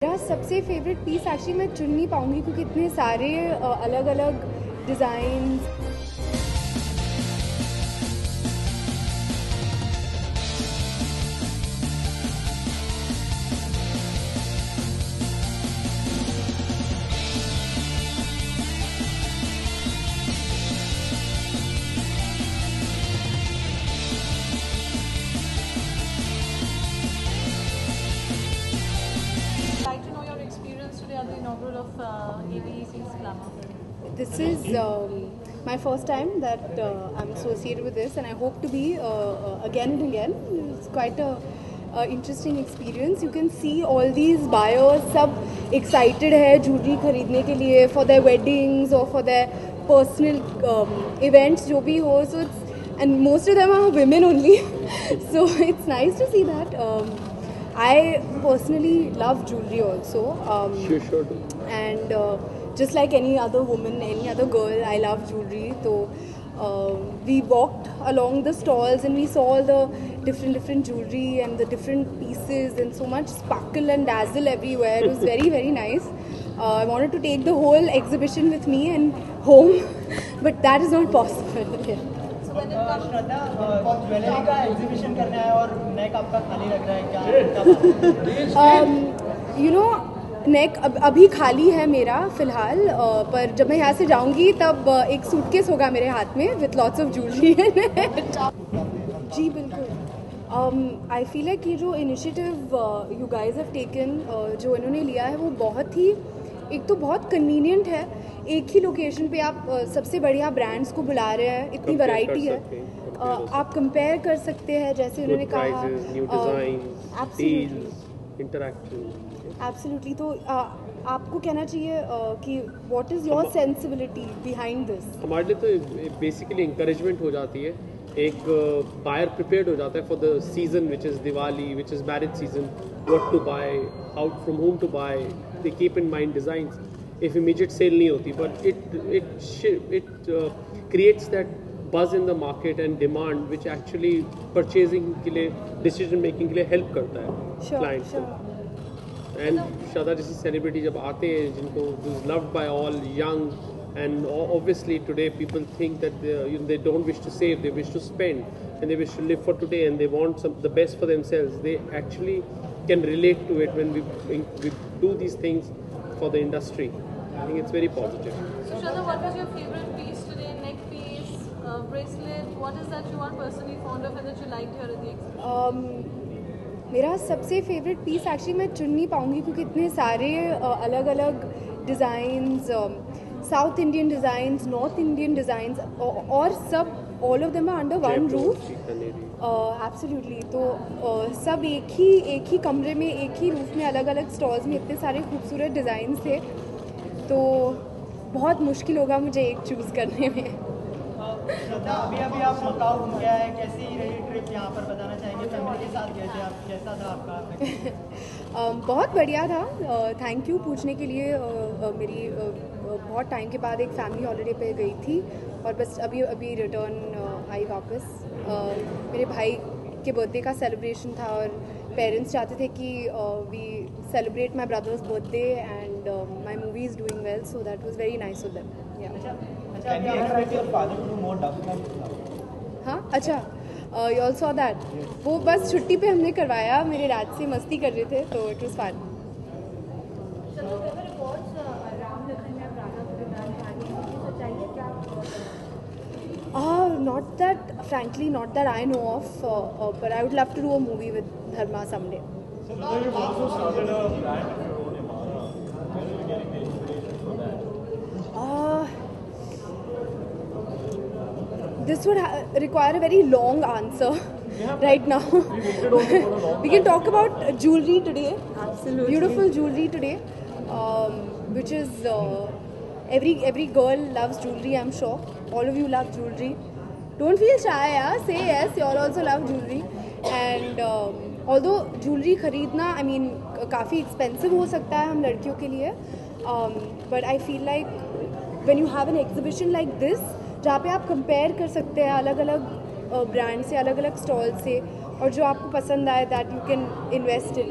मेरा सबसे favourite piece actually मैं चुन नहीं पाऊंगी क्योंकि इतने सारे अलग अलग design. At the inaugural of ABC's Glamour. This is my first time that I'm associated with this, and I hope to be again and again. It's quite a interesting experience. You can see all these buyers, सब excited है jewelry खरीदने के लिए for their weddings or for their personal events जो भी हो. So it's, and most of them are women only. So it's nice to see that. I personally love jewelry also. Sure do. And just like any other woman, any other girl, I love jewelry. So we walked along the stalls and we saw all the different jewelry and the different pieces and so much sparkle and dazzle everywhere. It was very nice. I wanted to take the whole exhibition with me and home, but that is not possible. Yeah. Shraddha jewellery का exhibition करना है और नेक आपका खाली लग रहा है क्या? यू नो नेक अभी खाली है मेरा फ़िलहाल, पर जब मैं यहाँ से जाऊँगी तब एक सूटकेस होगा मेरे हाथ में विथ लॉट्स ऑफ ज्वेलरी। जी बिल्कुल। आई फील लाइक ये जो initiative you guys have taken, जो इन्होंने लिया है वो बहुत ही, एक तो बहुत कन्वीनियंट है, एक ही लोकेशन पे आप सबसे बढ़िया ब्रांड्स को बुला रहे हैं, इतनी वैरायटी है, आप कंपेयर कर सकते हैं जैसे उन्होंने कहा। एब्सोल्युटली। तो आपको कहना चाहिए कि what is your sensibility behind this? हमारे लिए तो बेसिकली इंकरेजमेंट हो जाती है, एक बायर प्रिपेयर्ड हो जाता है for the season which is Diwali, which is marriage season, what to buy, how from home to buy, they keep in mind designs. if immediate sale नहीं होती, but it creates that buzz in the market and demand which actually purchasing के लिए, decision making के लिए help करता है clients को. And श्रद्धा जैसी celebrity जब आते हैं जिनको is loved by all, young, and obviously today people think that they don't wish to save, they wish to spend, and they wish to live for today, and they want the best for themselves. They actually can relate to it when we do these things for the industry. I think it's very positive. So Shraddha, what was your favorite piece today? Neck piece, bracelet? What is that you are personally fond of and that you liked here at the exhibition? मेरा सबसे favourite piece actually मैं चुन नहीं पाऊंगी क्योंकि इतने सारे अलग अलग designs, south Indian designs, north Indian designs, और सब all of them are under one roof. Absolutely. तो सब एक ही कमरे में, एक ही रूफ में, अलग अलग स्टॉल्स में इतने सारे खूबसूरत डिज़ाइंस थे, तो बहुत मुश्किल होगा मुझे एक चूज़ करने में। श्रद्धा, अभी आप मकाऊ घूम गया है, कैसी रही ट्रिप यहाँ पर बताना चाहेंगे? फैमिली के साथ गए थे आप, कैसा था आपका? बहुत बढ़िया था। थैंक यू पूछने के लिए। मेरी बहुत टाइम के बाद एक फैमिली हॉलीडे पे गई थी और बस अभी रिटर्न आई वापस। मेरे भाई के बर्थडे का सेलिब्रेशन था और पेरेंट्स चाहते थे कि we celebrate my brother's birthday and my movie is doing well, so that was very nice of them. हाँ, अच्छा, यू ऑल सॉ दैट। वो बस छुट्टी पे हमने करवाया, मेरे डैड से मस्ती कर रहे थे, तो it was fun. Not that, frankly, not that I know of, but I would love to do a movie with Dharma someday. So you've also started a brand of your own, Imara. When are you getting the inspiration for that? This would require a very long answer right now. We can talk about jewelry today. Absolutely. Beautiful jewelry today, which is every girl loves jewelry, I'm sure. All of you love jewelry. Don't feel shy, yeah? Say yes, you all also love jewelry. And although jewelry खरीदना, I mean, काफ़ी expensive हो सकता है हम लड़कियों के लिए, but I feel like when you have an exhibition like this, जहाँ पे आप compare कर सकते हैं अलग अलग ब्रांड से, अलग अलग स्टॉल से, और जो आपको पसंद आए that you can invest in.